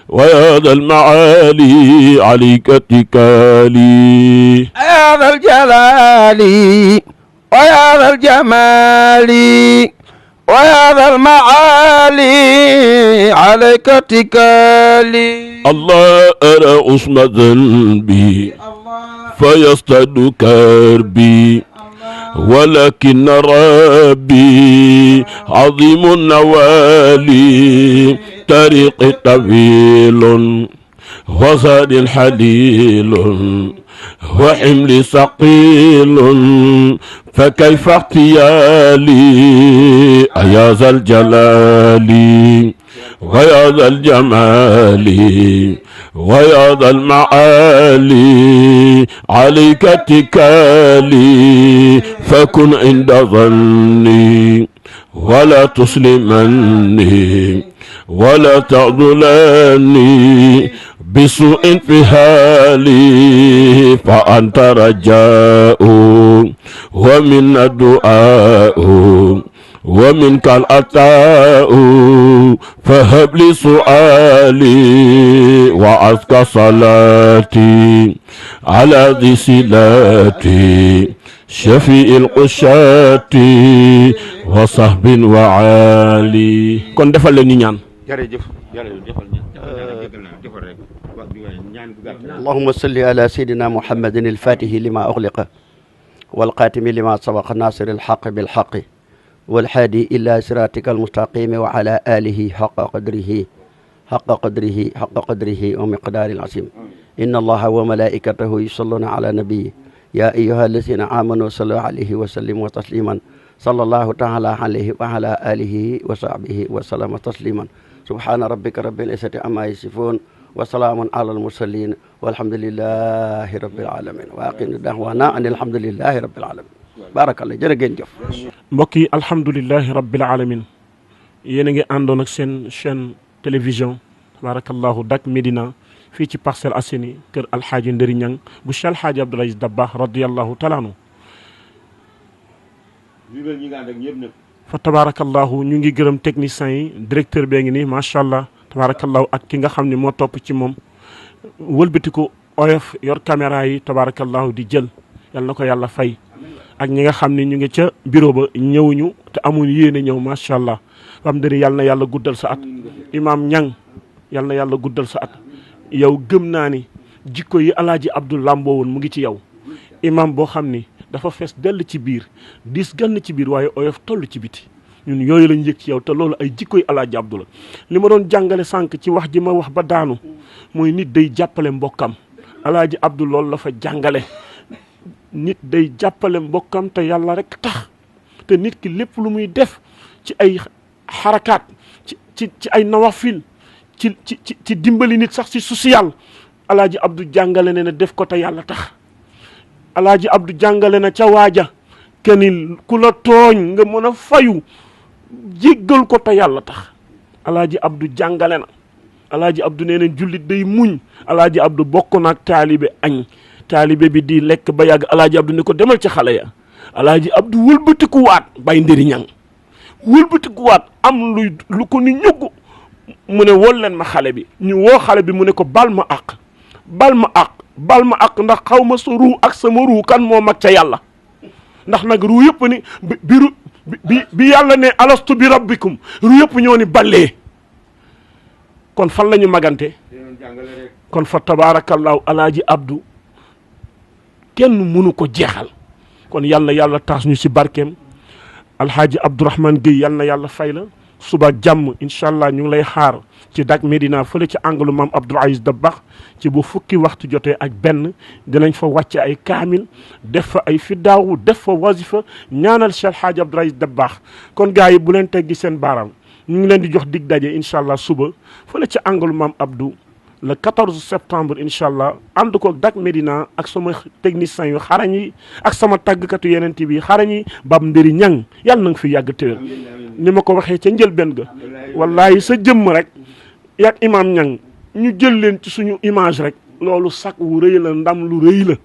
ويا ذا المعالي عليك اتكالي يا ذا الجلال ويا ذا الجمال ويا ذا المعالي عليك اتكالي الله أرى أصم ذنبي فيصطد كربي ولكن ربي عظيم النوالي طريق طويل وصاد حليل وحمل ثقيل فكيف اغتيالي يا ذا الجلال ويا ذا الجمال ويا ذا المعالي عليك اتكالي فكن عند ظني ولا تسلمني ولا تعذلني بسوء فهالي فأنت رجاء ومن الدعاء ومنك العطاء فهب لي سؤالي وأزكى صلاتي على ذي صلاتي شفيء القشات وصحب وعالي kon defal leen ñu ñaan jërëjëf defal rek ñaan bu gàtt اللهم صل على سيدنا محمد الفاتح لما أغلق والقاتم لما سبق ناصر الحق بالحق والحادي إلى صراطك المستقيم وعلى آله حق قدره ومقدار العظيم إن الله وملائكته يصلون على نبيه يا أيها الذين آمنوا صلوا عليه وسلموا تسليما صلى الله تعالى عليه وعلى آله وصحبه وسلم تسليما سبحان ربك رب العزة عما يصفون وسلام على المرسلين والحمد لله رب العالمين وأقم دعوانا أن الحمد لله رب العالمين barakallah jërë ngeen jëf mbokk yi alhamdulilahi rabbil alamin yéen a ngi àndoon ak seen chaîne télévision tabarakallahu Dak Médina fii ci Parcelles Assainies kër alhaaji Ndëri Ñang bu Cheikh Alhaaji Abdoul Aziz Dabakh radiyallahu taala anhu ñi nga ànd ak ñëpp nag fa tabarakallahu ñu ngi gërëm techniciens yi directeur bee ngi nii macha allah tabarakallahu ak ki nga xam ne moo topp ci moom wëlbati ko oyof yor caméra yi tabarakallahu di jël yal na ko yàlla fay ak ñi nga xam ne ñu ngi ca bureau ba ñëwuñu te amuñ yéene ñëw macha allah Bam Ndëri yal na yàlla guddal sa at imam Ñang yal na yàlla guddal sa at yow gëm naa ni jikko yi alaaji Abdou làmboo woon mu ngi ci yow imam boo xam ni dafa fees dell ci biir diis gann ci biir waaye oyof toll ci biti ñun yooyu lañ yëg ci yow te loolu ay jikko yi alaaji Abdou la li ma doon jàngale sànq ci wax ji ma wax ba daanu mooy nit day jàppale mbokkam alaaji Abdou loolu la fa jàngale nit day jàppale mbokkam te yàlla rek tax te nit ki lépp lu muy def ci ay xarakaat ci ay nawafil ci dimbali nit sax ci social alaaji Abdou jàngale ne def ko te yàlla tax alaaji Abdou jàngale na ca waaja kenn ku la tooñ nga mën a fayu jéggal ko te yàlla tax alaaji Abdou jàngale na alaaji Abdou nee na jullit day muñ alaaji Abdou bokk naag taalibe añ taalibe bi di lekk ba yàgg alaaji Abdou ne ko demal ci xale ya alaaji Abdou wëlbatikuwaat Baye Ndëri Ñang wëlbatikuwaat am lu ko ni ñugg mu ne wol leen ma xale bi ñu woo xale bi mu ne ko bal ma àq bal ma ak ndax xaw ma sa ruu ak sama ruu kan moo mag ca yàlla ndax nag ruu yëpp ni bi yàlla ne alastu bi rabbikum ruu yëpp ñoo ni ballee kon fan la ñu magante kon fa tabaarakallaahu alaaji Abdou kenn mënu ko jeexal kon yàlla taas ñu si barkeem alhaaji Abdourahmane Gueye yal na yàlla fay la suba jàmm incha allah ñu ngi lay xaar ci Dak Médina fële ci angle maam Abdoul Aziz Dabakh ci bu fukki waxtu jotee ak benn dinañ fa wàcce ay kaamil def fa ay fiddaawu def fa wasifa ñaanal Cheikh Alhaaji Abdoul Aziz Dabakh kon gars yi bu leen teggi seen baaraam ñu ngi leen di jox dig daje incha allah suba fële ci angle maam Abdou le 14 septembre incha allah ànd ko Dak Médina ak sama techniciens yu xarañ yi ak sama tàggkatu yeneen bi xarañ yi Bab Ndëri Ñang yàlla na nga fi yàgg téwér ni ma ko waxee ca njëlbéen ga wallahi sa jëmm rek yak imam Ñang ñu jël leen ci suñu image rek loolu sac wu rëy la ndam lu rëy la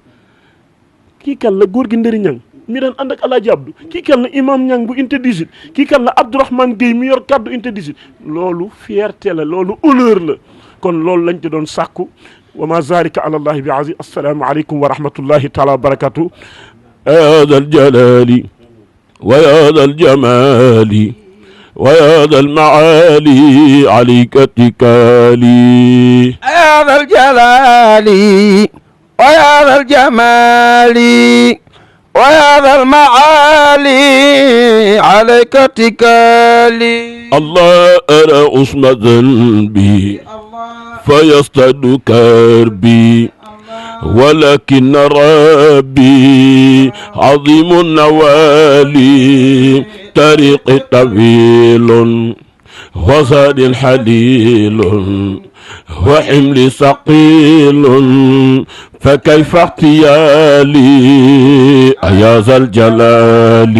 kii kan la góor gi Ndëri Ñang mi daan ànd ak Alaaji Abdou kii kan la imam Ñang bu unité 18 kii kan la Abdourahmane Gueye mi yor kaddu unité 18 loolu fierté la loolu honneur la kon loolu lañ ci doon sàkku wa ma zalika ala allahi bi aziz assalaamu aleykum wa rahmatullahi taala wa barakatuh يا ذا الجلال ويا ذا الجمال ويا ذا المعالي عليك اتكالي يا ذا الجلال ويا ذا الجمال ويا ذا المعالي عليك اتكالي الله أرى عصم ذنبي فيصطاد كربي ولكن ربي عظيم النوالي طريق طويل وصاد حليل وحمل ثقيل فكيف اغتيالي يا ذا الجلال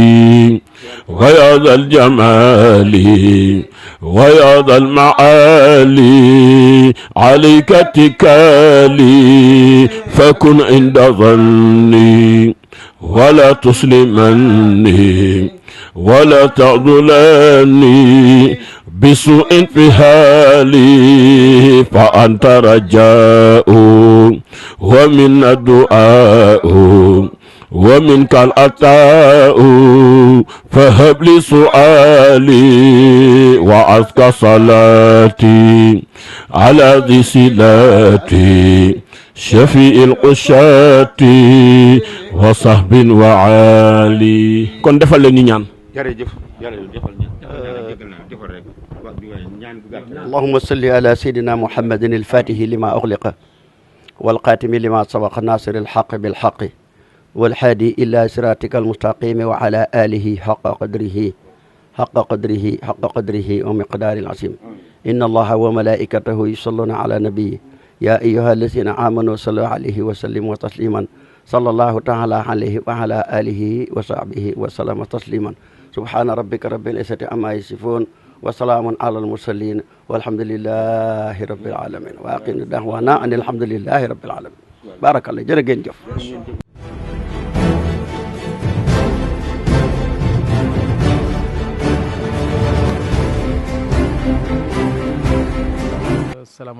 ويا ذا الجمال ويا ذا المعالي عليك اتكالي فكن عند ظني ولا تسلمني ولا تعذلني بسوء انفهالي فأنت رجاء ومن الدعاء ومنك العطاء فهب لي سؤالي وأزكى صلاتي على ذي صلاتي شفيء القشات وصحب وعالي kon defal leen ni ñaan jërëjëf defal rek اللهم صل على سيدنا محمد الفاتح لما أغلق والقاتم لما سبق ناصر الحق بالحق والحادي إلى صراطك المستقيم وعلى آله حق قدره ومقدار العظيم إن الله وملائكته يصلون على نبيه يا أيها الذين آمنوا صلوا عليه وسلموا تسليما صلى الله تعالى عليه وعلى آله وصحبه وسلم تسليما سبحان ربك رب العزة عما يصفون وسلام على المرسلين والحمد لله رب العالمين وأقم دعوانا أن الحمد لله رب العالمين بارك الله jërë ngeen jëf